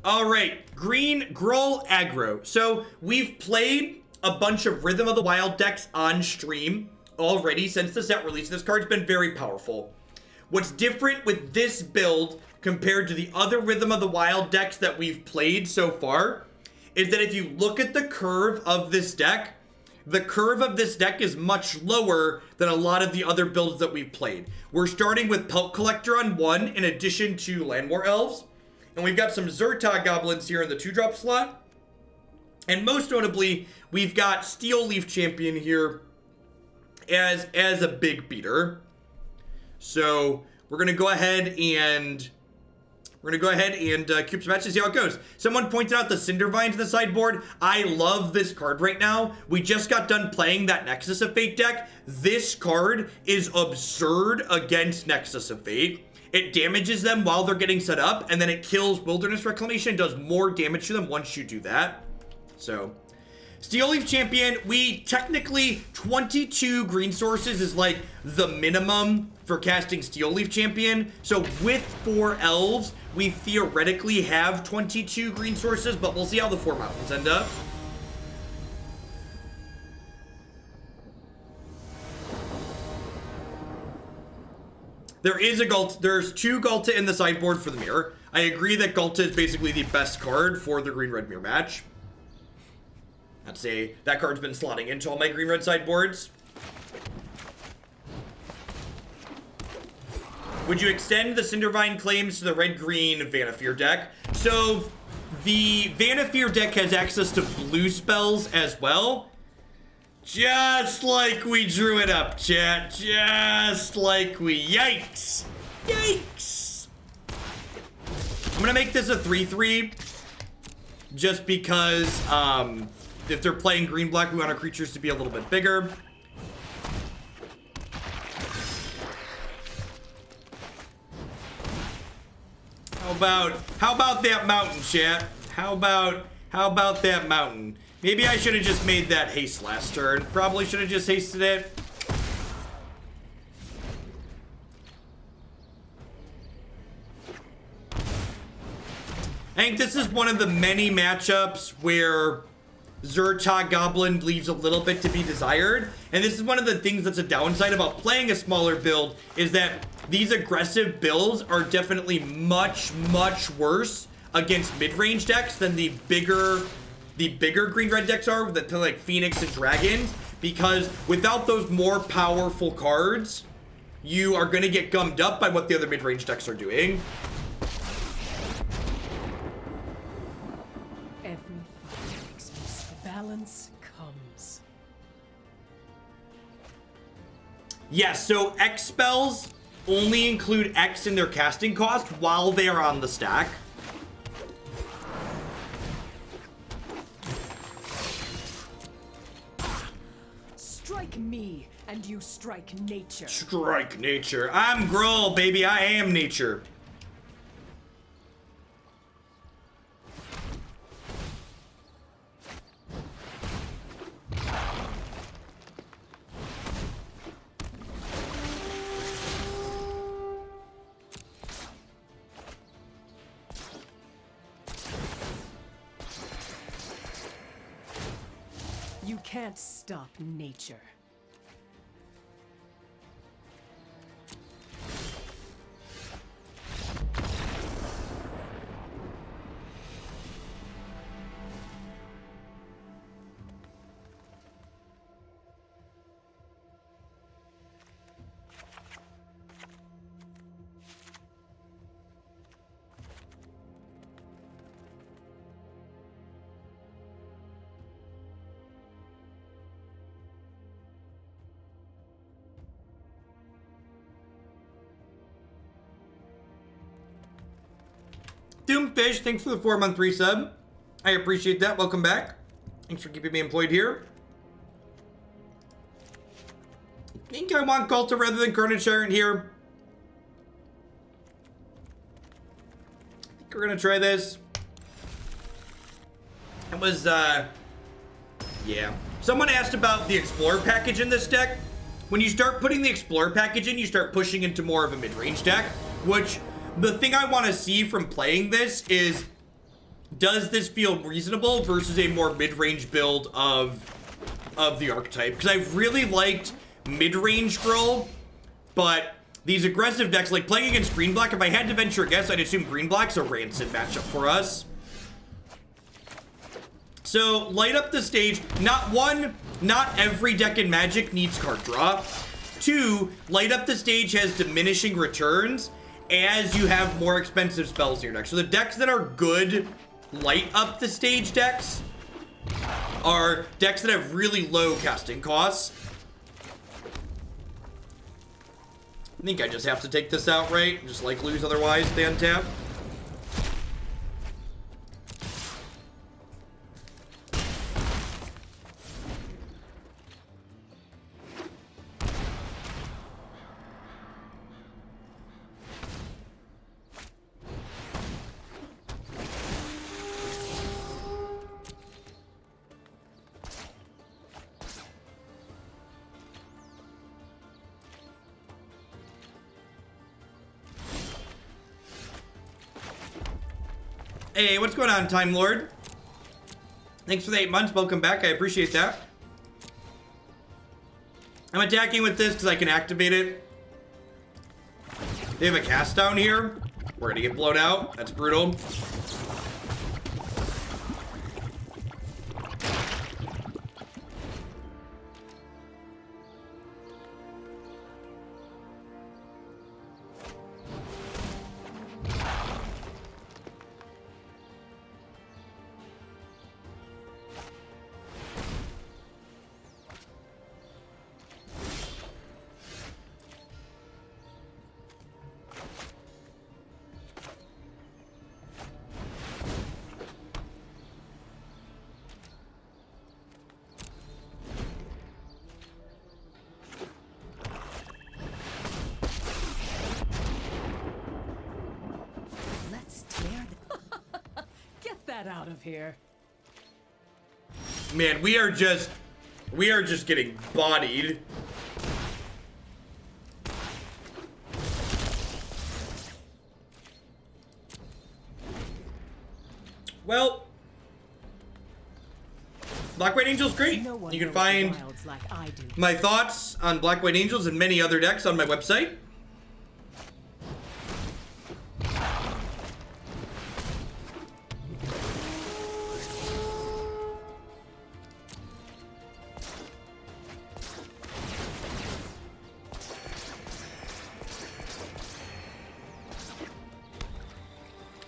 All right, green Gruul aggro. So we've played a bunch of Rhythm of the Wild decks on stream already since the set release. This card's been very powerful. What's different with this build compared to the other Rhythm of the Wild decks that we've played so far is that if you look at the curve of this deck, the curve of this deck is much lower than a lot of the other builds that we've played. We're starting with Pelt Collector on 1 in addition to Llanowar Elves. And we've got some Zhur-Taa Goblins here in the 2-drop slot. And most notably, we've got Steel Leaf Champion here as a big beater. So we're going to go ahead and keep some matches, see how it goes. Someone pointed out the Cindervines in the sideboard. I love this card right now. We just got done playing that Nexus of Fate deck. This card is absurd against Nexus of Fate. It damages them while they're getting set up, and then it kills Wilderness Reclamation and does more damage to them once you do that. So, Steel Leaf Champion, we technically, 22 green sources is like the minimum for casting Steel Leaf Champion. So with 4 elves, we theoretically have 22 green sources, but we'll see how the 4 mountains end up. There is a Ghalta. There's 2 Ghalta in the sideboard for the mirror. I agree that Ghalta is basically the best card for the green-red mirror match. I'd say that card's been slotting into all my green-red sideboards. Would you extend the Cindervine claims to the red-green Vivien deck? So the Vivien deck has access to blue spells as well. Just like we drew it up, chat. Just like we... Yikes. Yikes. I'm going to make this a 3-3. Just because, if they're playing green-black, we want our creatures to be a little bit bigger. How about that mountain, chat? How about that mountain? Maybe I should have just made that haste last turn. Probably should have just hasted it. I think this is one of the many matchups where Zhur-Taa Goblin leaves a little bit to be desired. And this is one of the things that's a downside about playing a smaller build, is that these aggressive builds are definitely much, much worse against mid-range decks than the bigger green-red decks are, that like Phoenix and Dragons, because without those more powerful cards, you are going to get gummed up by what the other mid-range decks are doing. Every fight makes balance comes. Yes, so X spells only include X in their casting cost while they are on the stack. Strike me, and you strike nature. Strike nature. I'm Gruul, baby. I am nature. You can't stop nature. Doomfish, thanks for the 4-month resub. I appreciate that. Welcome back. Thanks for keeping me employed here. I think I want Ghalta rather than Carnage Tyrant here. I think we're gonna try this. It was, yeah. Someone asked about the Explorer package in this deck. When you start putting the Explorer package in, you start pushing into more of a mid-range deck, which the thing I want to see from playing this is does this feel reasonable versus a more mid-range build of the archetype? Because I've really liked mid-range Gruul, but these aggressive decks, like playing against green black, if I had to venture a guess, I'd assume green black's a rancid matchup for us. So light up the stage. Not every deck in Magic needs card draw. 2, light up the stage has diminishing returns as you have more expensive spells in your deck. So the decks that are good light up the stage decks are decks that have really low casting costs. I think I just have to take this out, right? Just like lose otherwise, stay on tap. Hey, what's going on, Time Lord? Thanks for the 8 months. Welcome back. I appreciate that. I'm attacking with this because I can activate it. They have a cast down here. We're going to get blown out. That's brutal. Out of here. Man, we are just getting bodied. Well, Black White Angel's great. You can find my thoughts on Black White Angels and many other decks on my website.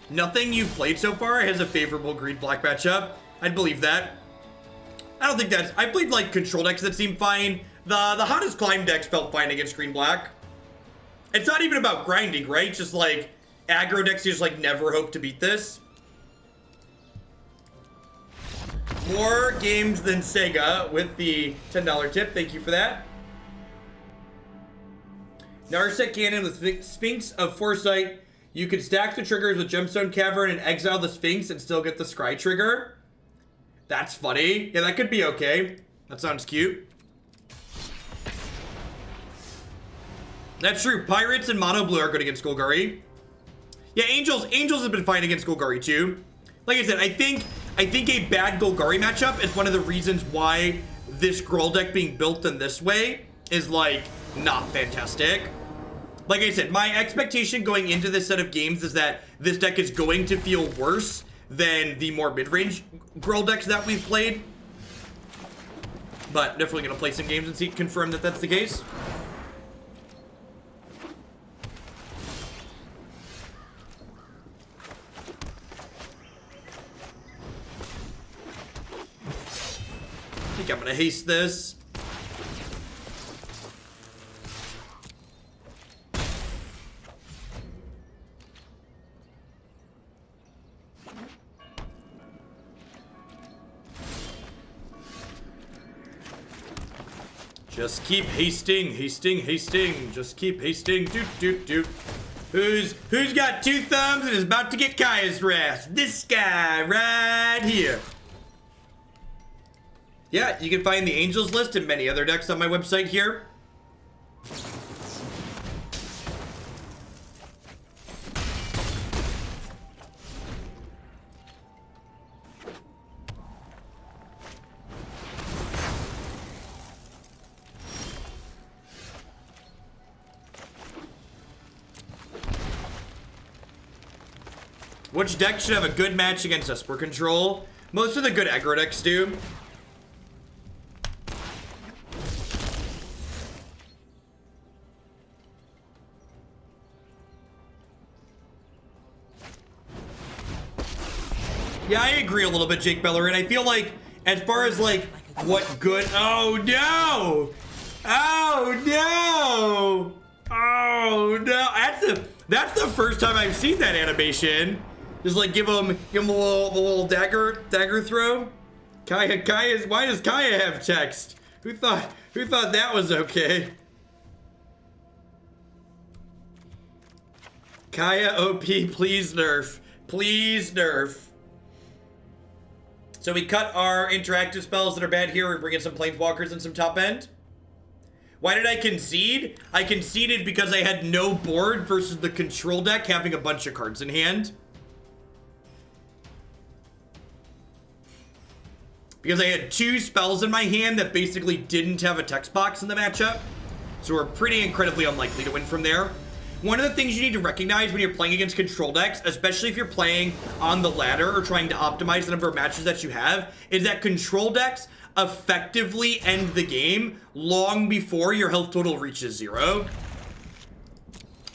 Nothing you've played so far has a favorable green-black matchup. I'd believe that. I don't think that's... I played, like, control decks that seemed fine. The hottest climb decks felt fine against green-black. It's not even about grinding, right? Just, like, aggro decks just, like, never hope to beat this. More games than Sega with the $10 tip. Thank you for that. Narset Cannon with Sphinx of Foresight. You could stack the triggers with Gemstone Cavern and exile the Sphinx and still get the Scry trigger. That's funny. Yeah, that could be okay. That sounds cute. That's true. Pirates and Mono Blue are good against Golgari. Yeah, Angels have been fine against Golgari too. Like I said, I think a bad Golgari matchup is one of the reasons why this Gruul deck being built in this way is, like, not fantastic. Like I said, my expectation going into this set of games is that this deck is going to feel worse than the more mid-range Gruul decks that we've played. But definitely going to play some games and see, confirm that that's the case. I think I'm going to haste this. Just keep hasting. Just keep hasting. Doot. Who's got 2 thumbs and is about to get Kaya's wrath? This guy right here. Yeah, you can find the Angels list and many other decks on my website here. Which deck should have a good match against Esper control? Most of the good aggro decks do. Yeah, I agree a little bit, Jake Bellerin. I feel like, as far as like what good. Oh no! Oh no! Oh no! That's the first time I've seen that animation. Just like give him the little dagger throw. Kaya's. Why does Kaya have text? Who thought that was okay? Kaya OP, please nerf. Please nerf. So we cut our interactive spells that are bad here. We bring in some planeswalkers and some top end. Why did I concede? I conceded because I had no board versus the control deck having a bunch of cards in hand. Because I had 2 spells in my hand that basically didn't have a text box in the matchup. So we're pretty incredibly unlikely to win from there. One of the things you need to recognize when you're playing against control decks, especially if you're playing on the ladder or trying to optimize the number of matches that you have, is that control decks effectively end the game long before your health total reaches 0.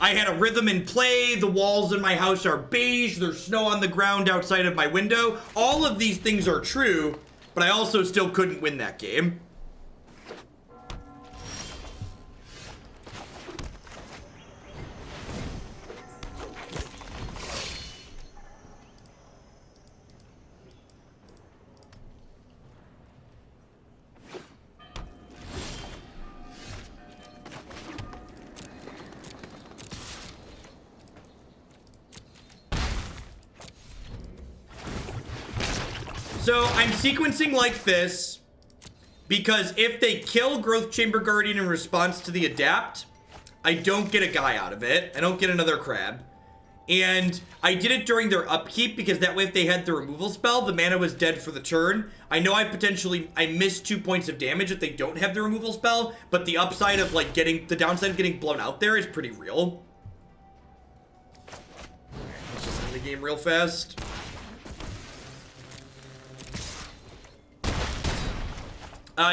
I had a rhythm in play. The walls in my house are beige. There's snow on the ground outside of my window. All of these things are true, but I also still couldn't win that game. So I'm sequencing like this because if they kill Growth Chamber Guardian in response to the adapt, I don't get a guy out of it. I don't get another crab. And I did it during their upkeep because that way if they had the removal spell, the mana was dead for the turn. I know I missed 2 points of damage if they don't have the removal spell, but the upside of like the downside of getting blown out there is pretty real. Let's just end the game real fast.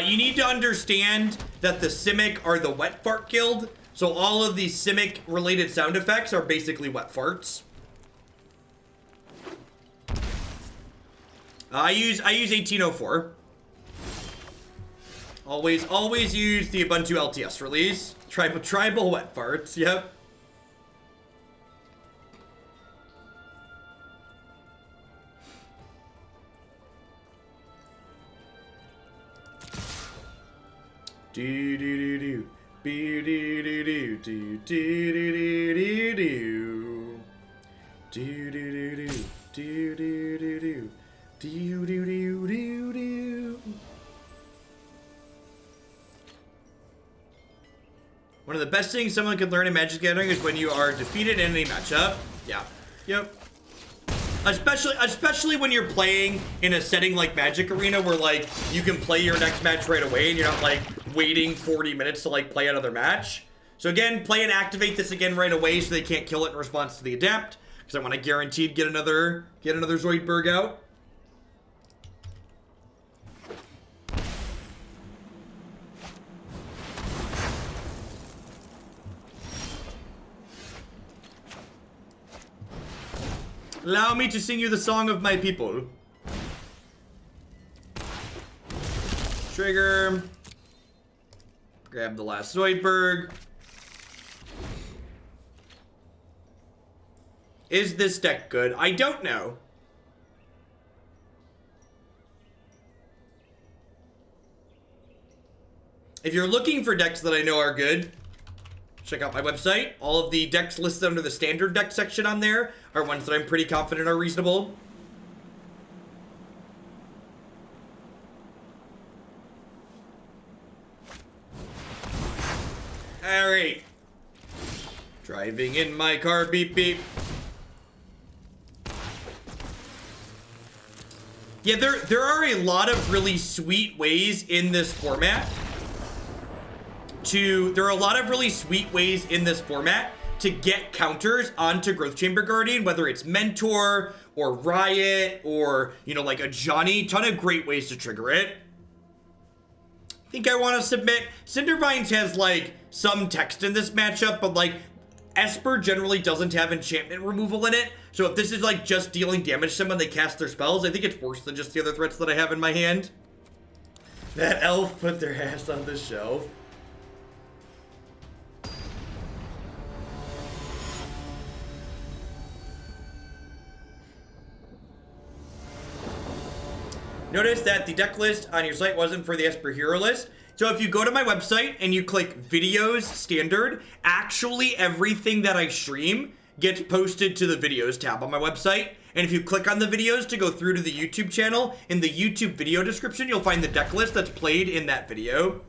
You need to understand that the Simic are the Wet Fart Guild, so all of these Simic-related sound effects are basically wet farts. I use 1804. Always use the Ubuntu LTS release. Tribal wet farts, yep. Do do do do, do do do do do do do do do do do do do do do do do do do. One of the best things someone could learn in Magic the Gathering is when you are defeated in any matchup. Yeah. Yep. Especially when you're playing in a setting like Magic Arena where like you can play your next match right away and you're not like waiting 40 minutes to like play another match. So again, play and activate this again right away so they can't kill it in response to the adapt, because I want to guaranteed get another Zoidberg out. Allow me to sing you the song of my people. Trigger. Grab the last Zoidberg. Is this deck good? I don't know. If you're looking for decks that I know are good, check out my website. All of the decks listed under the standard deck section on there are ones that I'm pretty confident are reasonable. Alright. Driving in my car, beep beep. Yeah, there are a lot of really sweet ways in this format to to get counters onto Growth Chamber Guardian, whether it's Mentor or Riot or, you know, like a Johnny. Ton of great ways to trigger it. I think I want to submit. Cindervines has, like, some text in this matchup, but, like, Esper generally doesn't have enchantment removal in it. So if this is, like, just dealing damage to them when they cast their spells, I think it's worse than just the other threats that I have in my hand. That elf put their ass on the shelf. Notice that the deck list on your site wasn't for the Esper hero list. So if you go to my website and you click videos standard, actually everything that I stream gets posted to the videos tab on my website. And if you click on the videos to go through to the YouTube channel, in the YouTube video description, you'll find the deck list that's played in that video.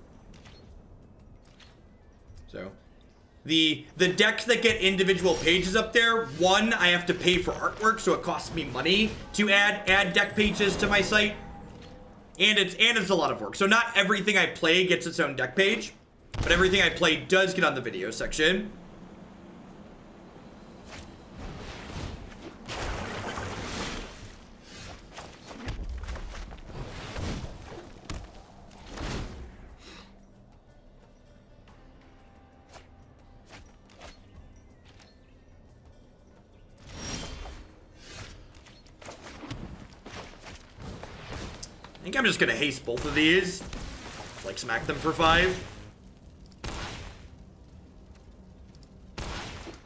So the decks that get individual pages up there, one, I have to pay for artwork, so it costs me money to add deck pages to my site. And it's a lot of work. So not everything I play gets its own deck page, but everything I play does get on the video section. I think I'm just gonna haste both of these. Like, smack them for 5.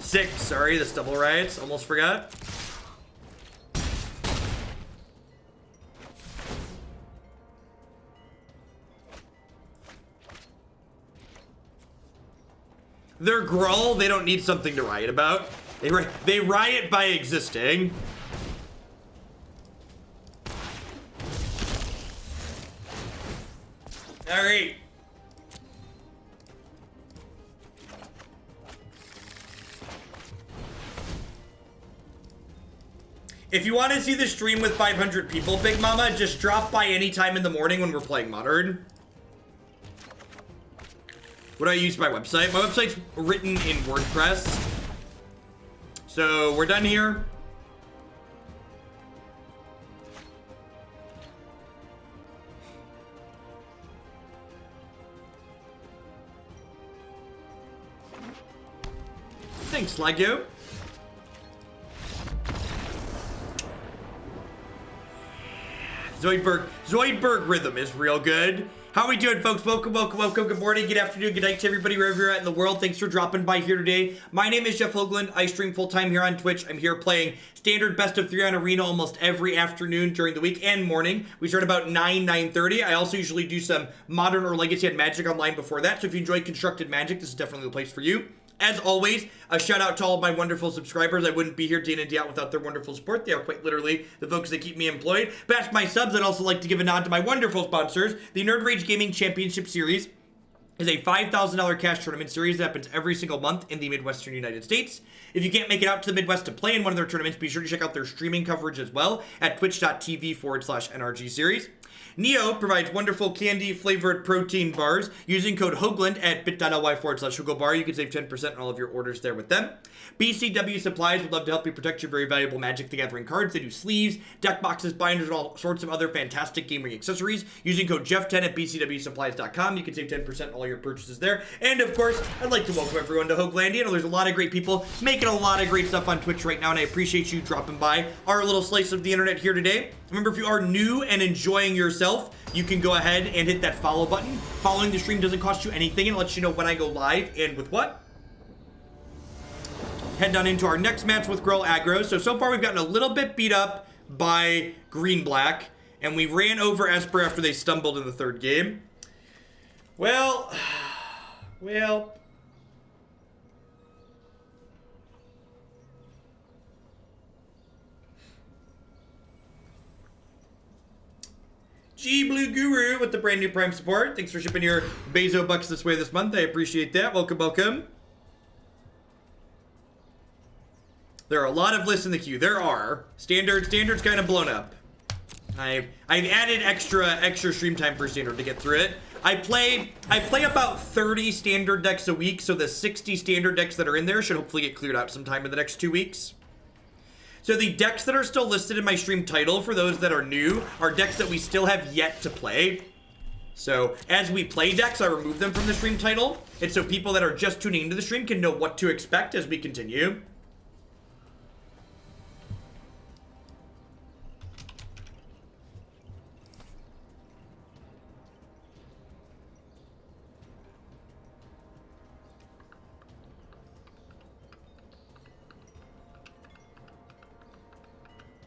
6, sorry, this double riots. Almost forgot. They're Gruul, they don't need something to riot about. They riot by existing. All right. If you want to see the stream with 500 people, Big Mama, just drop by any time in the morning when we're playing Modern. What do I use my website? My website's written in WordPress. So we're done here. Thanks, Lego. Zoidberg rhythm is real good. How we doing, folks? Welcome. Good morning, good afternoon, good night to everybody wherever you're at in the world. Thanks for dropping by here today. My name is Jeff Hoagland. I stream full-time here on Twitch. I'm here playing standard best of 3 on Arena almost every afternoon during the week and morning. We start about 9:30. I also usually do some Modern or Legacy and Magic online before that. So if you enjoy Constructed Magic, this is definitely the place for you. As always, a shout out to all of my wonderful subscribers. I wouldn't be here day in and day out without their wonderful support. They are quite literally the folks that keep me employed. Bash my subs, I'd also like to give a nod to my wonderful sponsors. The Nerd Rage Gaming Championship Series is a $5,000 cash tournament series that happens every single month in the Midwestern United States. If you can't make it out to the Midwest to play in one of their tournaments, be sure to check out their streaming coverage as well at twitch.tv/NRG series. Neo provides wonderful candy-flavored protein bars. Using code Hoagland at bit.ly/HoagleBar, you can save 10% on all of your orders there with them. BCW Supplies would love to help you protect your very valuable Magic the Gathering cards. They do sleeves, deck boxes, binders, and all sorts of other fantastic gaming accessories. Using code Jeff10 at bcwsupplies.com, you can save 10% on all your purchases there. And of course, I'd like to welcome everyone to Hoaglandia. There's a lot of great people making a lot of great stuff on Twitch right now, and I appreciate you dropping by our little slice of the internet here today. Remember, if you are new and enjoying yourself, you can go ahead and hit that follow button. Following the stream doesn't cost you anything and lets you know when I go live and with what. Head on into our next match with Gruul Aggro. So far we've gotten a little bit beat up by green-black, and we ran over Esper after they stumbled in the third game. Well... G Blue Guru with the brand new Prime support. Thanks for shipping your Bezo bucks this way this month. I appreciate that. Welcome. There are a lot of lists in the queue. There are. Standard's kind of blown up. I've added extra stream time for Standard to get through it. I play about 30 standard decks a week, so the 60 standard decks that are in there should hopefully get cleared out sometime in the next 2 weeks. So the decks that are still listed in my stream title, for those that are new, are decks that we still have yet to play. So as we play decks, I remove them from the stream title, and so people that are just tuning into the stream can know what to expect as we continue.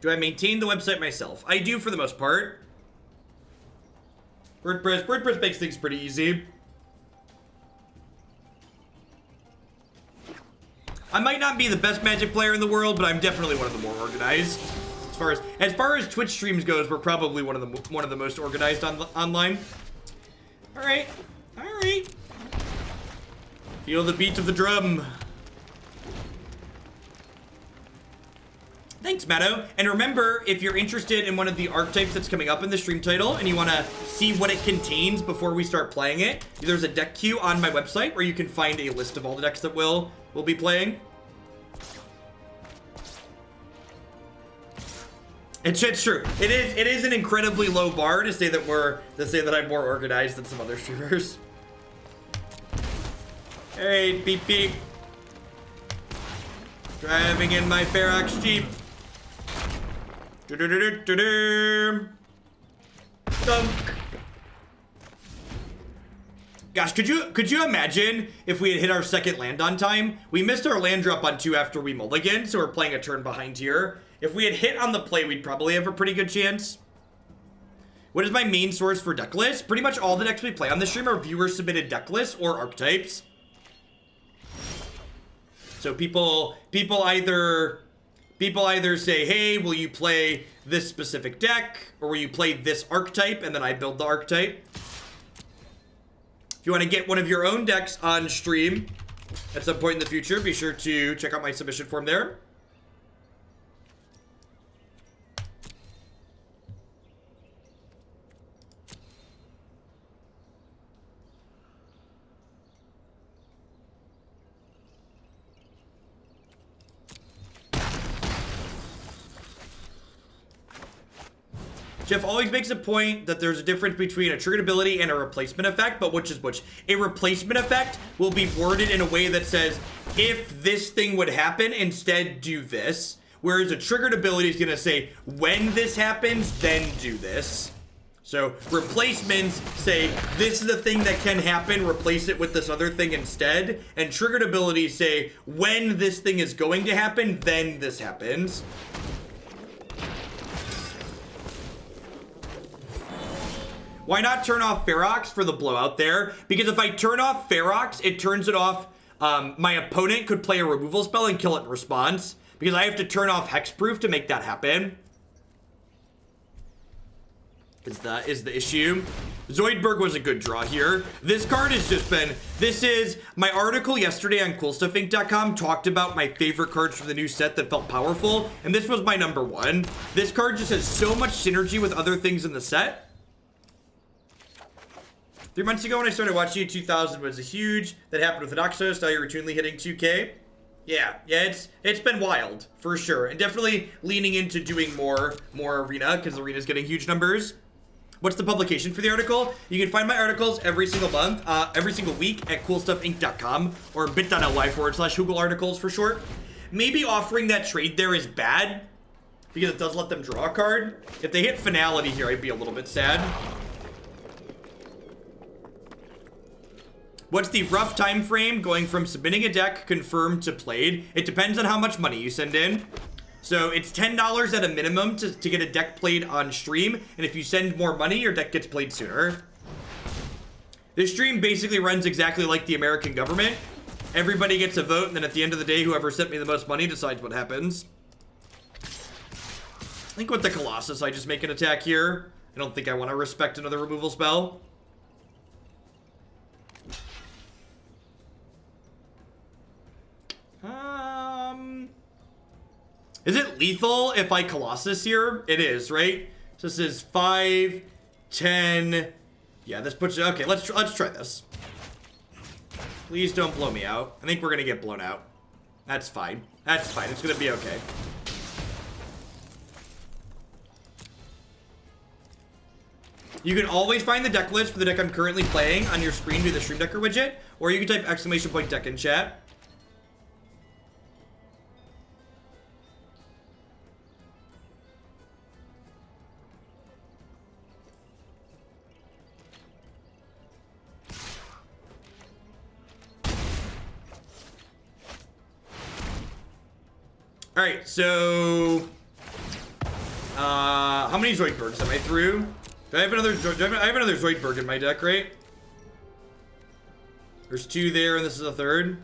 Do I maintain the website myself? I do for the most part. WordPress makes things pretty easy. I might not be the best Magic player in the world, but I'm definitely one of the more organized. As far as Twitch streams goes, we're probably one of the most organized online. All right. Feel the beat of the drum. Thanks, Matto. And remember, if you're interested in one of the archetypes that's coming up in the stream title and you want to see what it contains before we start playing it, there's a deck queue on my website where you can find a list of all the decks that we'll be playing. It's true. It is an incredibly low bar to say that I'm more organized than some other streamers. Hey, beep beep. Driving in my Ferox Jeep. Dunk. Gosh, could you imagine if we had hit our second land on time? We missed our land drop on 2 after we mulliganed, so we're playing a turn behind here. If we had hit on the play, we'd probably have a pretty good chance. What is my main source for deck lists? Pretty much all the decks we play on the stream are viewer-submitted deck lists or archetypes. So people either say, hey, will you play this specific deck? Or will you play this archetype? And then I build the archetype. If you want to get one of your own decks on stream at some point in the future, be sure to check out my submission form there. Jeff always makes a point that there's a difference between a triggered ability and a replacement effect, but which is which? A replacement effect will be worded in a way that says, if this thing would happen, instead do this. Whereas a triggered ability is going to say, when this happens, then do this. So replacements say, this is the thing that can happen, replace it with this other thing instead. And triggered abilities say, when this thing is going to happen, then this happens. Why not turn off Ferox for the blowout there? Because if I turn off Ferox, it turns it off. My opponent could play a removal spell and kill it in response. Because I have to turn off Hexproof to make that happen. Is the issue. Zoidberg was a good draw here. This card has just been... This is... My article yesterday on CoolStuffInc.com talked about my favorite cards from the new set that felt powerful. And this was my number 1. This card just has so much synergy with other things in the set. 3 months ago when I started watching you, 2000 was a huge. That happened with Noxos. Now you're routinely hitting 2K. Yeah, it's been wild for sure, and definitely leaning into doing more arena because arena's getting huge numbers. What's the publication for the article? You can find my articles every single month, every single week at CoolStuffInc.com or bit.ly/Google articles for short. Maybe offering that trade there is bad because it does let them draw a card. If they hit finality here, I'd be a little bit sad. What's the rough time frame going from submitting a deck confirmed to played? It depends on how much money you send in. So it's $10 at a minimum to get a deck played on stream. And if you send more money, your deck gets played sooner. This stream basically runs exactly like the American government. Everybody gets a vote, and then at the end of the day, whoever sent me the most money decides what happens. I think with the Colossus, I just make an attack here. I don't think I want to respect another removal spell. Is it lethal if I Colossus here? It is, right? So this is 5, 10, Yeah, this puts... Okay, let's try this. Please don't blow me out. I think we're gonna get blown out. That's fine. That's fine. It's gonna be okay. You can always find the deck list for the deck I'm currently playing on your screen via the Stream Decker widget, or you can type !deck in chat. Alright, so... how many Zoidbergs am I through? Do I have another Zoidberg in my deck, right? There's 2 there, and this is a 3rd.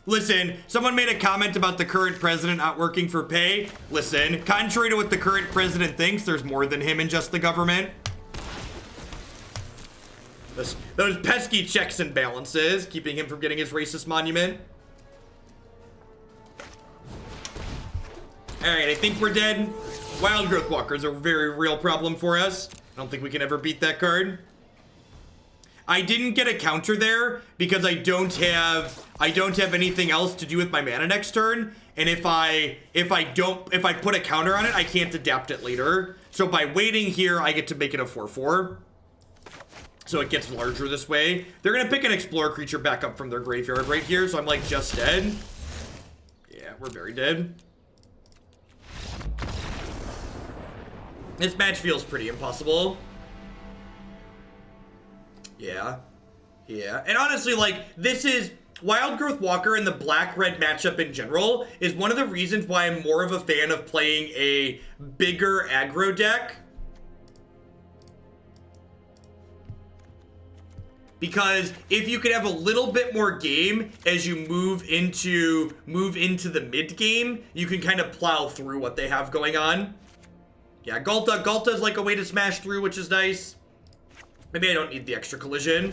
Listen, someone made a comment about the current president not working for pay. Listen, contrary to what the current president thinks, there's more than him in just the government. Those pesky checks and balances, keeping him from getting his racist monument. Alright, I think we're dead. Wild Growth Walkers are a very real problem for us. I don't think we can ever beat that card. I didn't get a counter there because I don't have anything else to do with my mana next turn. And if I put a counter on it, I can't adapt it later. So by waiting here, I get to make it a 4/4. So it gets larger this way. They're gonna pick an Explorer creature back up from their graveyard right here, so I'm like just dead. Yeah, we're very dead. This match feels pretty impossible. Yeah. Yeah. And honestly, like, this is... Wild Growth Walker and the black-red matchup in general is one of the reasons why I'm more of a fan of playing a bigger aggro deck. Because if you could have a little bit more game as you move into the mid game, you can kind of plow through what they have going on. Yeah, Ghalta is like a way to smash through, which is nice. Maybe I don't need the extra collision.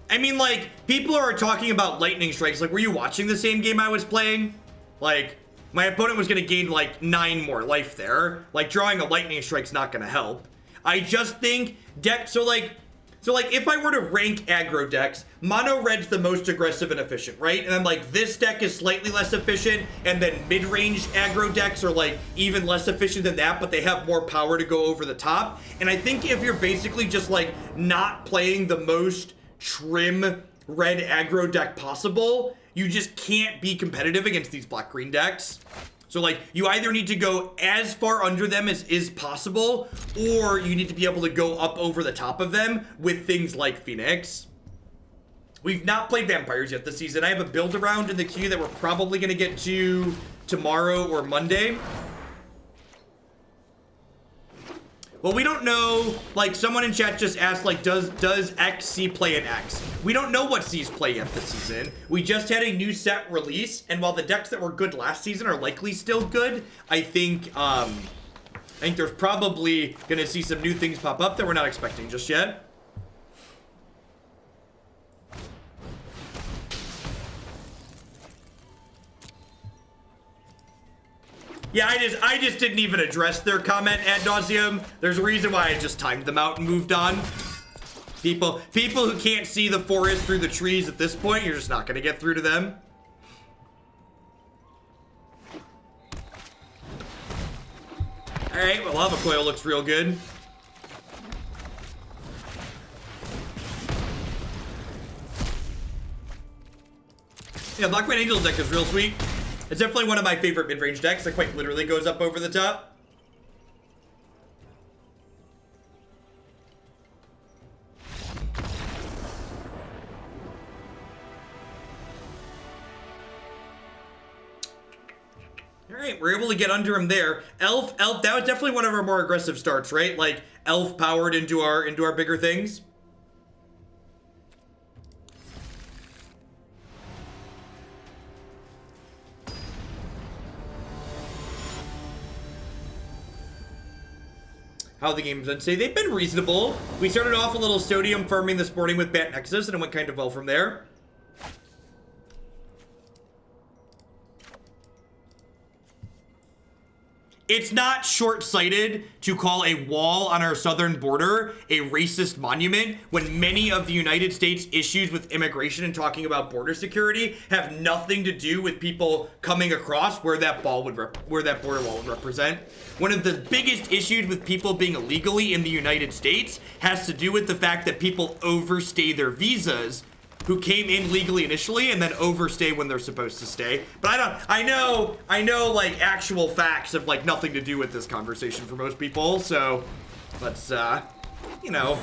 I mean, like, people are talking about lightning strikes. Like, were you watching the same game I was playing? Like, my opponent was going to gain, like, 9 more life there. Like, drawing a lightning strike's not going to help. I just think so if I were to rank aggro decks, mono red's the most aggressive and efficient, right? And I'm like, this deck is slightly less efficient, and then mid-range aggro decks are like even less efficient than that, but they have more power to go over the top. And I think if you're basically just like not playing the most trim red aggro deck possible, you just can't be competitive against these black-green decks. So, like, you either need to go as far under them as is possible, or you need to be able to go up over the top of them with things like Phoenix. We've not played Vampires yet this season. I have a build-around in the queue that we're probably going to get to tomorrow or Monday. Well, we don't know, like, someone in chat just asked, like, does X C play an X? We don't know what C's play yet this season. We just had a new set release, and while the decks that were good last season are likely still good, I think there's probably gonna see some new things pop up that we're not expecting just yet. Yeah, I just didn't even address their comment ad nauseum. There's a reason why I just timed them out and moved on. People who can't see the forest through the trees at this point, you're just not gonna get through to them. Alright, well, Lava Coil looks real good. Yeah, Black White Angel's deck is real sweet. It's definitely one of my favorite mid-range decks that quite literally goes up over the top. Alright, we're able to get under him there. Elf, that was definitely one of our more aggressive starts, right? Like, Elf powered into our bigger things. how the game's been. Say they've been reasonable. We started off a little sodium farming this morning with Bat Nexus, and it went kind of well from there. It's not short-sighted to call a wall on our southern border a racist monument when many of the United States' issues with immigration and talking about border security have nothing to do with people coming across where that border wall would represent. One of the biggest issues with people being illegally in the United States has to do with the fact that people overstay their visas who came in legally initially and then overstay when they're supposed to stay. But I know like actual facts have like nothing to do with this conversation for most people. So let's, you know.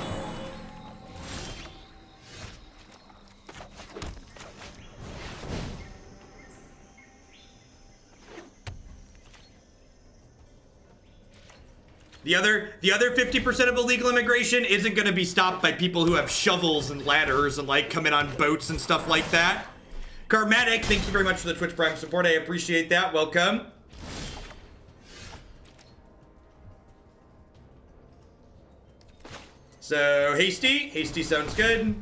The other 50% of illegal immigration isn't going to be stopped by people who have shovels and ladders and like come in on boats and stuff like that. Carmatic, thank you very much for the Twitch Prime support. I appreciate that. Welcome. So Hasty sounds good.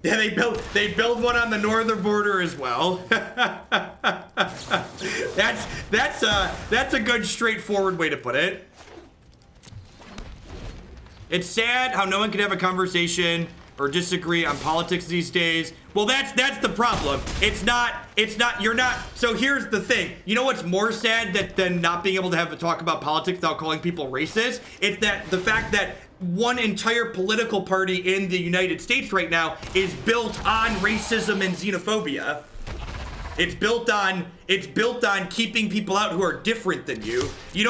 Yeah, they build one on the northern border as well. That's a good straightforward way to put it. It's sad how no one can have a conversation or disagree on politics these days. Well, that's the problem. You're not. So here's the thing. You know what's more sad than not being able to have a talk about politics without calling people racist? It's that the fact that one entire political party in the United States right now is built on racism and xenophobia. It's built on keeping people out who are different than you. You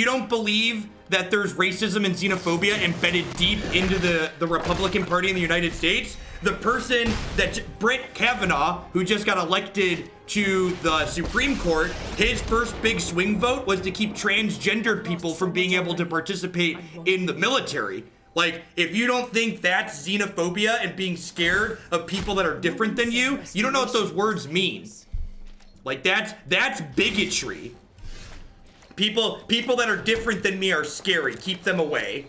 don't believe that there's racism and xenophobia embedded deep into the Republican Party in the United States? The person that Brett Kavanaugh, who just got elected to the Supreme Court, his first big swing vote was to keep transgendered people from being able to participate in the military. Like, if you don't think that's xenophobia and being scared of people that are different than you don't know what those words mean. Like, that's bigotry. People that are different than me are scary. Keep them away.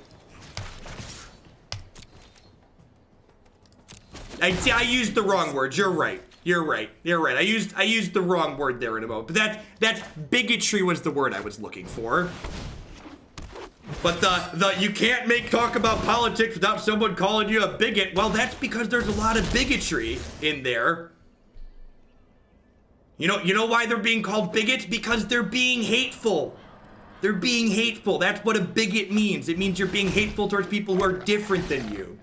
I used the wrong word. You're right. I used the wrong word there in a moment. But that's bigotry was the word I was looking for. But the you can't talk about politics without someone calling you a bigot. Well, that's because there's a lot of bigotry in there. You know why they're being called bigots? Because they're being hateful. They're being hateful. That's what a bigot means. It means you're being hateful towards people who are different than you.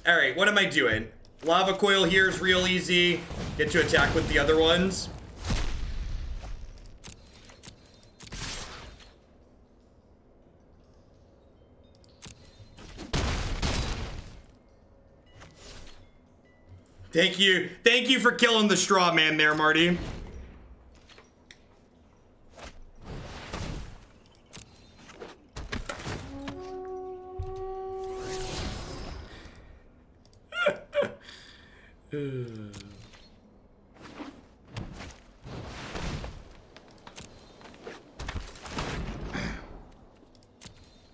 All right, what am I doing? Lava Coil here is real easy. Get to attack with the other ones. Thank you for killing the straw man there, Marty.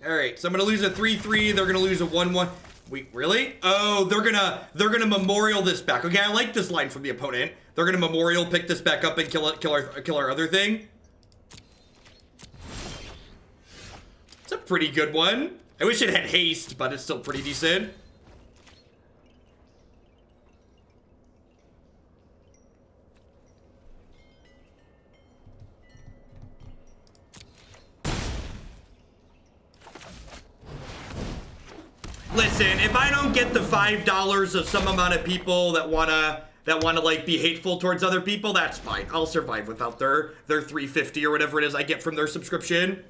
Alright, so I'm gonna lose a 3-3, they're gonna lose a 1-1. Wait, really? Oh, they're gonna memorial this back. Okay, I like this line from the opponent. They're gonna memorial pick this back up and kill our other thing. It's a pretty good one. I wish it had haste, but it's still pretty decent. Listen, if I don't get the $5 of some amount of people that wanna like be hateful towards other people, that's fine. I'll survive without their $3.50 or whatever it is I get from their subscription.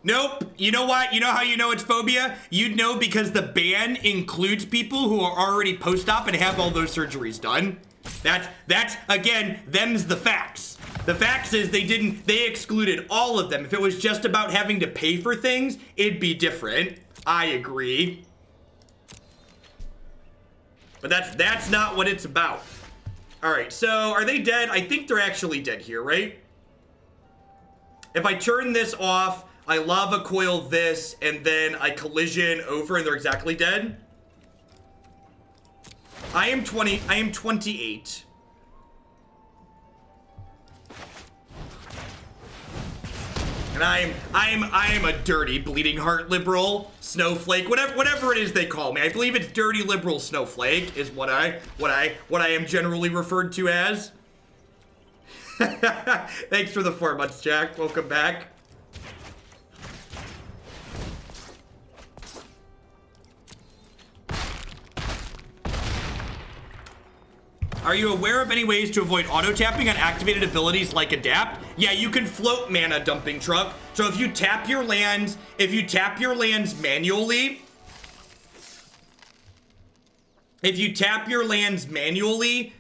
Nope. You know what? You know how you know it's phobia? You'd know because the ban includes people who are already post-op and have all those surgeries done. That's again, them's the facts. The facts is they excluded all of them. If it was just about having to pay for things, it'd be different. I agree. But that's not what it's about. All right, so are they dead? I think they're actually dead here, right? If I turn this off, I Lava Coil this, and then I collision over, and they're exactly dead. I am 28. And I am a dirty bleeding heart liberal snowflake, whatever it is they call me. I believe it's dirty liberal snowflake is what I am generally referred to as. Thanks for the 4 months, Jack. Welcome back. Are you aware of any ways to avoid auto-tapping on activated abilities like Adapt? Yeah, you can float mana dumping truck. So if you tap your lands, manually,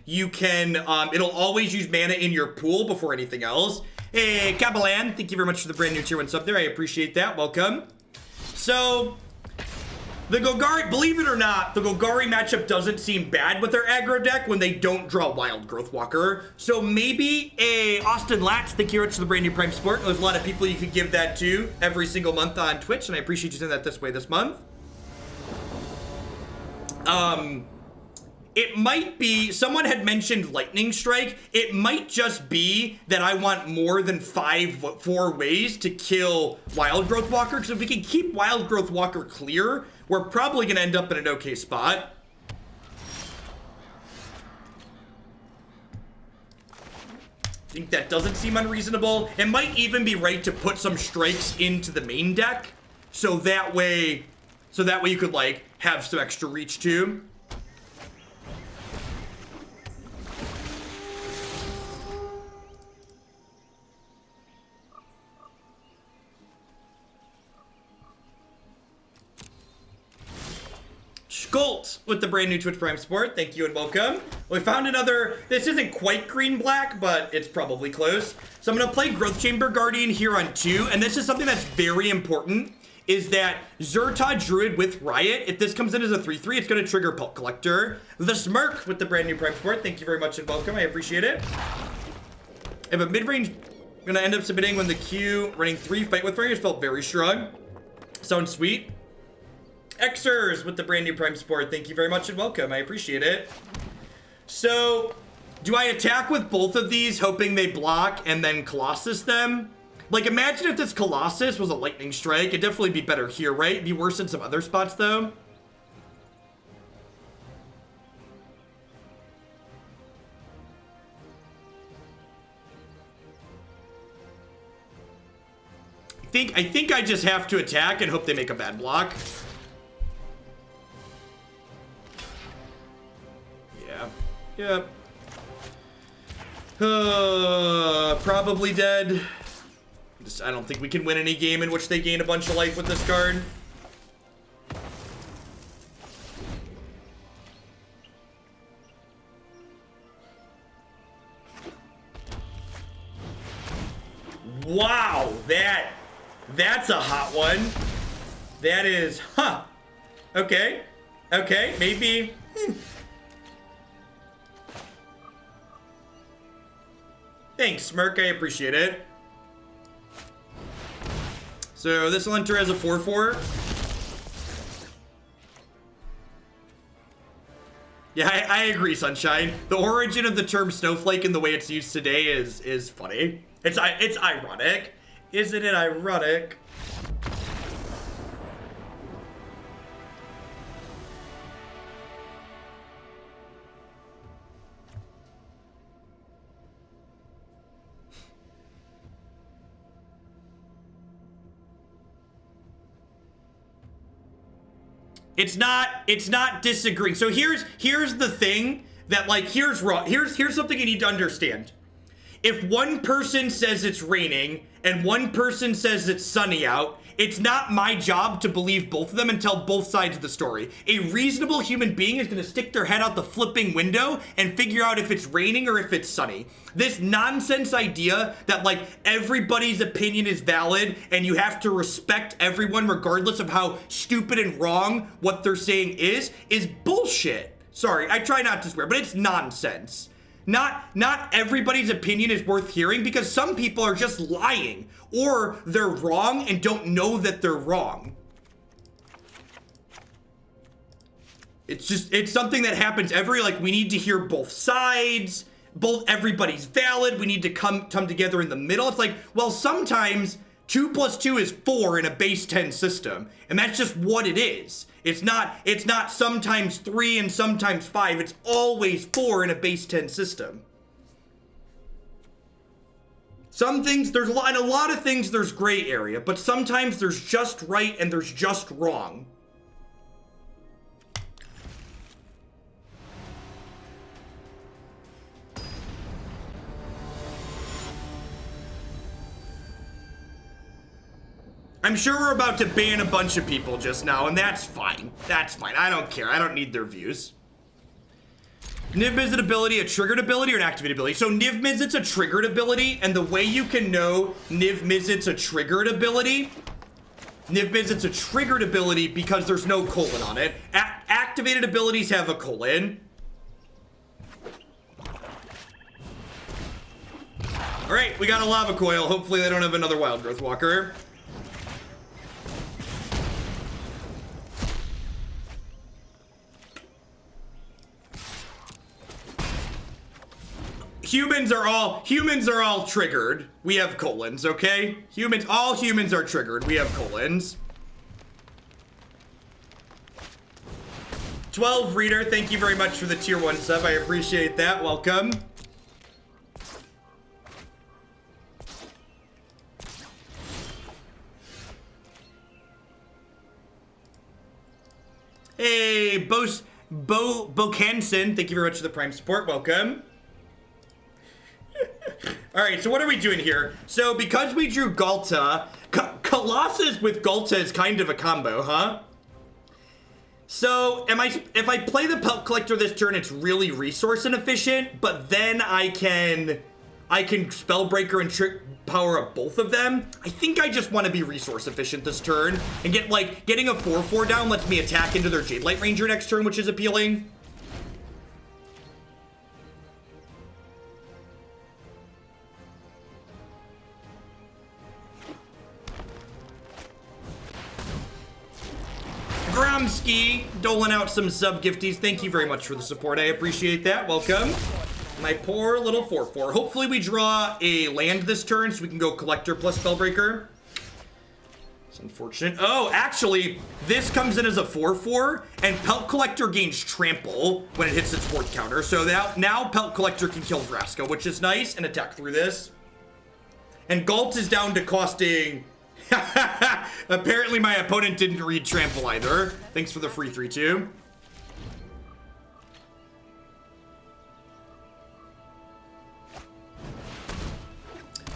you can, it'll always use mana in your pool before anything else. Hey, Kabalan, thank you very much for the brand new tier 1 sub there. I appreciate that. Welcome. So, the Golgari, believe it or not, the Golgari matchup doesn't seem bad with their aggro deck when they don't draw Wild Growth Walker. So maybe a Austin Latz, thank you very much for the brand new Prime Sport. There's a lot of people you could give that to every single month on Twitch, and I appreciate you sending that this way this month. It might be, someone had mentioned Lightning Strike. It might just be that I want more than 4 ways to kill Wild Growth Walker, because if we can keep Wild Growth Walker clear, we're probably going to end up in an okay spot. I think that doesn't seem unreasonable. It might even be right to put some strikes into the main deck, so that way you could, like, have some extra reach too. Skolt with the brand new Twitch Prime Sport. Thank you and welcome. We found another, this isn't quite green-black, but it's probably close. So I'm going to play Growth Chamber Guardian here on 2, and this is something that's very important, is that Zhur-Taa Druid with Riot, if this comes in as a 3/3, it's going to trigger Pelt Collector. The Smirk with the brand new Prime Sport. Thank you very much and welcome. I appreciate it. If a mid-range, I'm going to end up submitting when the queue running 3 Fight with Warriors felt very strong. Sounds sweet. Xers with the brand new Prime Sport. Thank you very much and welcome. I appreciate it. So, do I attack with both of these, hoping they block and then Colossus them? Like, imagine if this Colossus was a Lightning Strike. It'd definitely be better here, right? It'd be worse in some other spots, though. I think I just have to attack and hope they make a bad block. Yep. Probably dead. I don't think we can win any game in which they gain a bunch of life with this card. Wow, that's a hot one. That is, Okay, maybe. Thanks, Smirk. I appreciate it. So this will enter as a 4/4. Yeah, I agree, Sunshine. The origin of the term snowflake and the way it's used today is funny. It's ironic. Isn't it ironic? It's not disagreeing. So here's the thing that, like, here's something you need to understand. if one person says it's raining and one person says it's sunny out, it's not my job to believe both of them and tell both sides of the story. A reasonable human being is going to stick their head out the flipping window and figure out if it's raining or if it's sunny. This nonsense idea that, like, everybody's opinion is valid and you have to respect everyone regardless of how stupid and wrong what they're saying is bullshit. Sorry, I try not to swear, but it's nonsense. Not everybody's opinion is worth hearing because some people are just lying or they're wrong and don't know that they're wrong. It's something that happens we need to hear both sides, everybody's valid, we need to come together in the middle. It's like, well, sometimes 2 + 2 is 4 in a base 10 system, and that's just what it is. It's not sometimes 3 and sometimes 5. It's always 4 in a base 10 system. Some things, in a lot of things, there's gray area, but sometimes there's just right and there's just wrong. I'm sure we're about to ban a bunch of people just now, and that's fine. That's fine. I don't care. I don't need their views. Niv Mizzet ability, a triggered ability or an activated ability? So Niv Mizzet's a triggered ability, and the way you can know Niv Mizzet's a triggered ability, because there's no colon on it. Activated abilities have a colon. All right, we got a Lava Coil. Hopefully they don't have another Wild Growth Walker. Humans are all triggered. We have colons, okay? All humans are triggered. We have colons. 12 Reader, thank you very much for the tier 1 sub. I appreciate that. Welcome. Hey, Bocanson, thank you very much for the Prime support. Welcome. All right, so what are we doing here? So because we drew Ghalta, Colossus with Ghalta is kind of a combo, huh? So if I play the Pelt Collector this turn, it's really resource inefficient, but then I can Spellbreaker and power up both of them. I think I just want to be resource efficient this turn and getting a 4/4 down lets me attack into their Jade Light Ranger next turn, which is appealing. Gromsky doling out some sub gifties. Thank you very much for the support. I appreciate that. Welcome. My poor little 4/4. Hopefully we draw a land this turn so we can go Collector plus Spellbreaker. It's unfortunate. Oh, actually, this comes in as a 4/4, and Pelt Collector gains Trample when it hits its 4th counter. So now Pelt Collector can kill Vraska, which is nice, and attack through this. And Galt is down to costing... Apparently my opponent didn't read Trample either. Thanks for the free 3/2.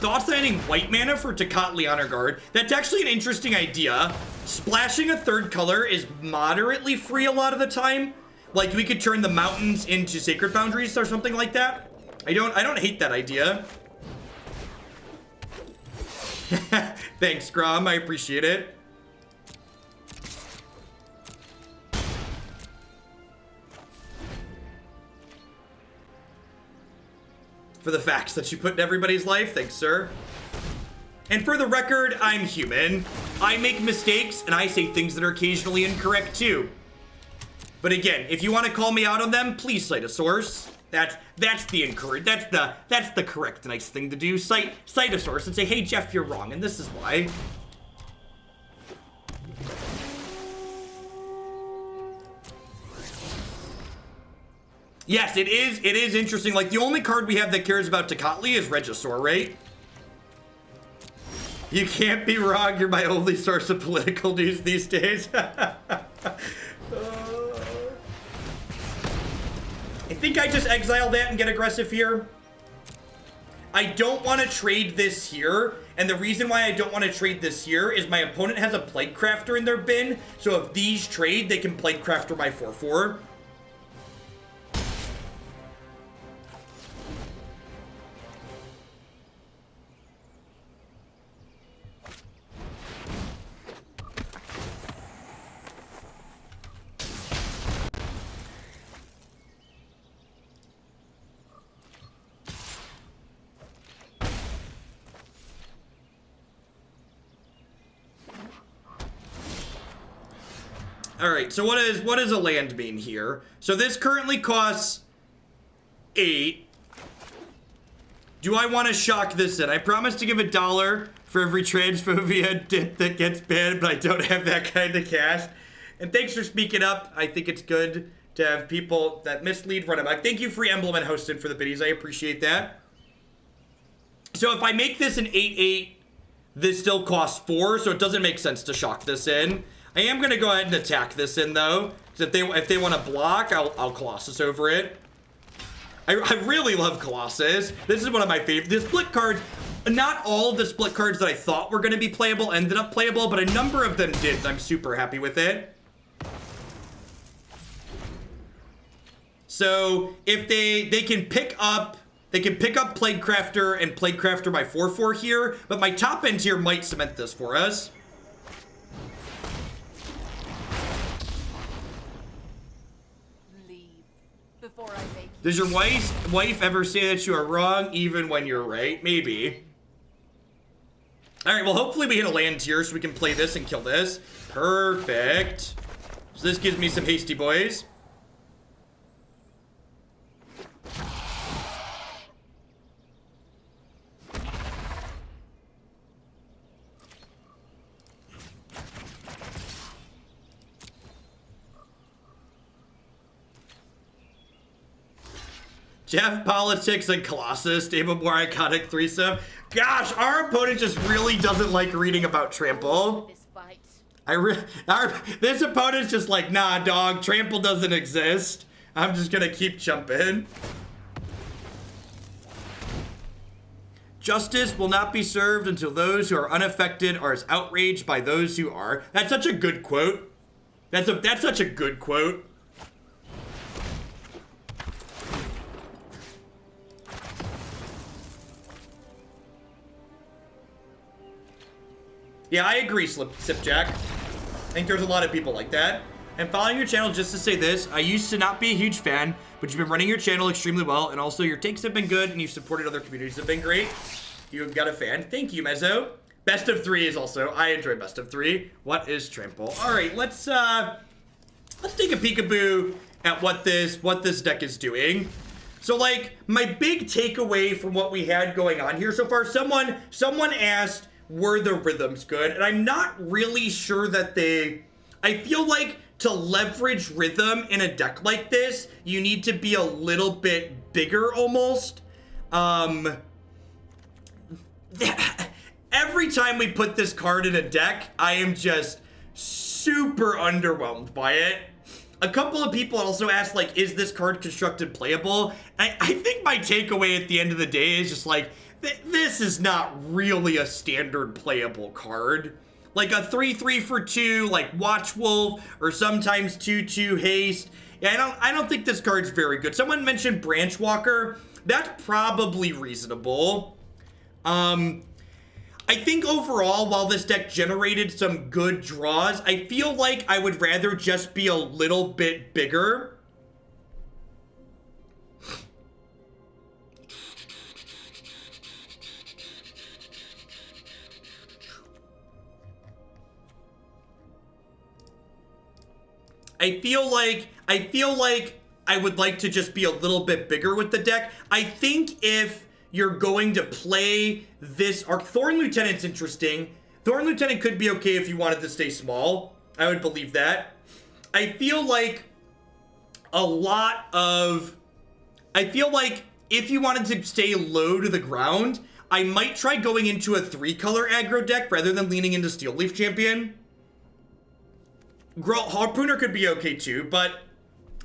Thoughts on adding white mana for Tecatli Honor Guard? That's actually an interesting idea. Splashing a 3rd color is moderately free a lot of the time. Like, we could turn the mountains into Sacred Boundaries or something like that. I don't hate that idea. Thanks, Grom. I appreciate it. For the facts that you put in everybody's life. Thanks, sir. And for the record, I'm human. I make mistakes, and I say things that are occasionally incorrect, too. But again, if you want to call me out on them, please cite a source. That's the correct nice thing to do. Cite a source and say, hey Jeff, you're wrong, and this is why. Yes, it is interesting. Like, the only card we have that cares about Tecatli is Regisaur, right? You can't be wrong, you're my only source of political news these days. I think I just exile that and get aggressive here. I don't want to trade this here, and the reason why I don't want to trade this here is my opponent has a Plague Crafter in their bin, so if these trade, they can Plague Crafter my 4/4. All right, so what does a land mean here? So this currently costs 8. Do I want to shock this in? I promise to give $1 for every transphobia dip that gets banned, but I don't have that kind of cash. And thanks for speaking up. I think it's good to have people that mislead run it back. Thank you, Free Emblem and Hosted, for the biddies. I appreciate that. So if I make this an 8/8, this still costs 4, so it doesn't make sense to shock this in. I am going to go ahead and attack this in, though. If they want to block, I'll Colossus over it. I really love Colossus. This is one of my favorite. The split cards, not all of the split cards that I thought were going to be playable ended up playable, but a number of them did. I'm super happy with it. So if they can pick up Plague Crafter and Plague Crafter by 4/4 here, but my top end here might cement this for us. Does your wife ever say that you are wrong even when you're right? Maybe. All right, well, hopefully we hit a land here so we can play this and kill this. Perfect. So this gives me some hasty boys. Jeff, Politics, and Colossus, Stable more iconic threesome. Gosh, our opponent just really doesn't like reading about Trample. This opponent's just like, nah, dog, Trample doesn't exist. I'm just gonna keep jumping. Justice will not be served until those who are unaffected are as outraged by those who are. That's such a good quote. That's such a good quote. Yeah, I agree, Sipjack. I think there's a lot of people like that. And following your channel just to say this, I used to not be a huge fan, but you've been running your channel extremely well, and also your takes have been good, and you've supported other communities have been great. You've got a fan. Thank you, Mezzo. Best of 3 is also, I enjoy best of 3. What is Trample? All right, let's take a peekaboo at what this deck is doing. So, like, my big takeaway from what we had going on here so far, someone asked, were the rhythms good? And I'm not really sure that I feel like to leverage rhythm in a deck like this, you need to be a little bit bigger almost. Every time we put this card in a deck, I am just super underwhelmed by it. A couple of people also asked, like, is this card constructed playable? I think my takeaway at the end of the day is just like, this is not really a standard playable card. Like a 3/3 for 2, like Watch Wolf, or sometimes 2/2 haste. Yeah, I don't think this card's very good. Someone mentioned Branch Walker. That's probably reasonable. I think overall, while this deck generated some good draws, I feel like I would rather just be a little bit bigger. I feel like I would like to just be a little bit bigger with the deck. I think if you're going to play this arc, Thorn Lieutenant's interesting. Thorn Lieutenant could be okay if you wanted to stay small. I would believe that. I feel like if you wanted to stay low to the ground, I might try going into a 3-color aggro deck rather than leaning into Steel Leaf Champion. Harpooner could be okay too, but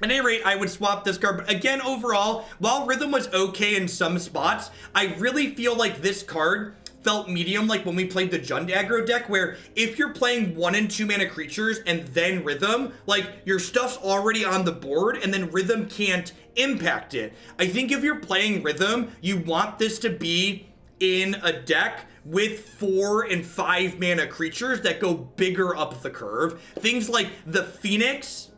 At any rate, I would swap this card. But again, overall, while Rhythm was okay in some spots, I really feel like this card felt medium, like when we played the Jund aggro deck, where if you're playing 1 and 2 mana creatures and then Rhythm, like your stuff's already on the board and then Rhythm can't impact it. I think if you're playing Rhythm, you want this to be in a deck with 4 and 5 mana creatures that go bigger up the curve. Things like the Phoenix.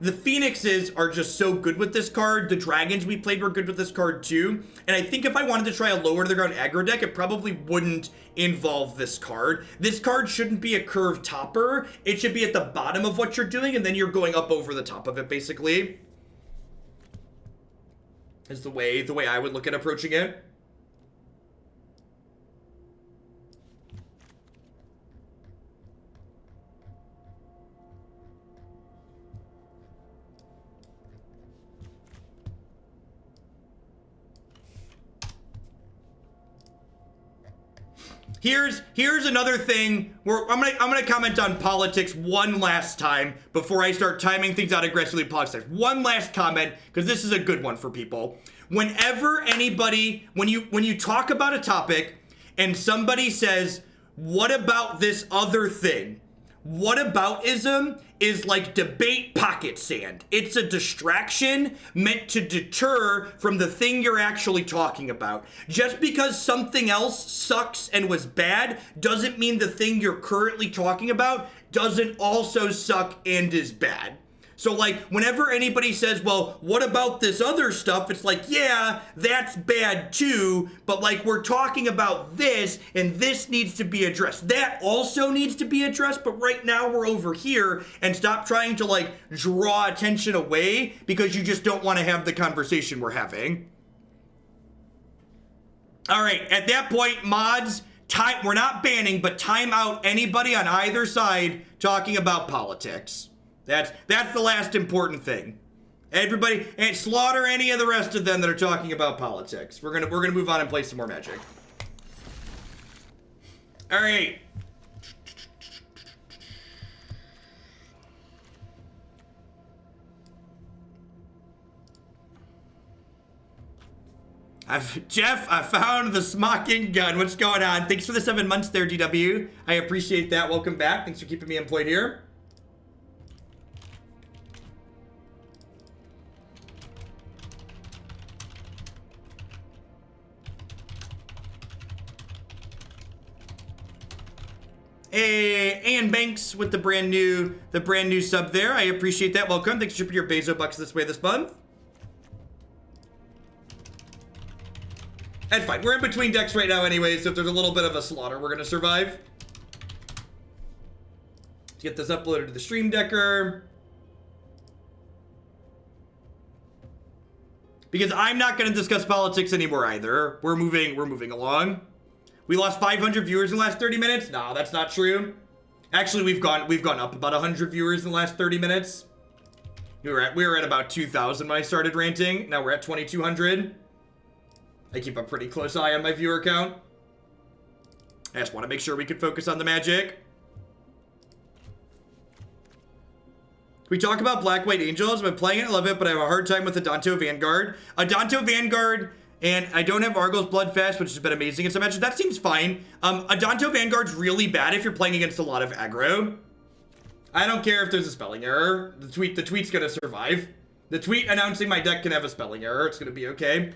The Phoenixes are just so good with this card. The Dragons we played were good with this card too. And I think if I wanted to try a lower to the ground aggro deck, it probably wouldn't involve this card. This card shouldn't be a curve topper. It should be at the bottom of what you're doing, and then you're going up over the top of it, basically. Is the way I would look at approaching it. Here's another thing where I'm gonna comment on politics one last time before I start timing things out aggressively. Politics. One last comment, because this is a good one for people. Whenever anybody, when you talk about a topic and somebody says, "What about this other thing?" Whataboutism is like debate pocket sand. It's a distraction meant to deter from the thing you're actually talking about. Just because something else sucks and was bad doesn't mean the thing you're currently talking about doesn't also suck and is bad. So like whenever anybody says, well, what about this other stuff? It's like, yeah, that's bad too, but like we're talking about this and this needs to be addressed. That also needs to be addressed, but right now we're over here, and stop trying to like draw attention away because you just don't want to have the conversation we're All right, at that point, mods, we're not banning, but time out anybody on either side talking about politics. That's the last important thing. Everybody, and slaughter any of the rest of them that are talking about politics. We're gonna move on and play some more Magic. All right. Jeff, I found the smocking gun. What's going on? Thanks for the 7 months there, DW. I appreciate that. Welcome back. Thanks for keeping me employed here. Hey, Ian Banks with the brand new sub there. I appreciate that. Welcome. Thanks for shipping your Bezo bucks this way this month. That's fine. We're in between decks right now anyway, so if there's a little bit of a slaughter, we're gonna survive. Let's get this uploaded to the Stream Decker. Because I'm not gonna discuss politics anymore either. We're moving along. We lost 500 viewers in the last 30 minutes? No, that's not true. Actually, we've gone up about 100 viewers in the last 30 minutes. We were at about 2,000 when I started ranting. Now we're at 2,200. I keep a pretty close eye on my viewer count. I just want to make sure we can focus on the Magic. We talk about Black White Angels. I've been playing it, I love it, but I have a hard time with Adanto Vanguard. Adanto Vanguard, and I don't have Argos Bloodfest, which has been amazing in some matches. That seems fine. Adanto Vanguard's really bad if you're playing against a lot of aggro. I don't care if there's a spelling error. The tweet's gonna survive. The tweet announcing my deck can have a spelling error. It's gonna be okay.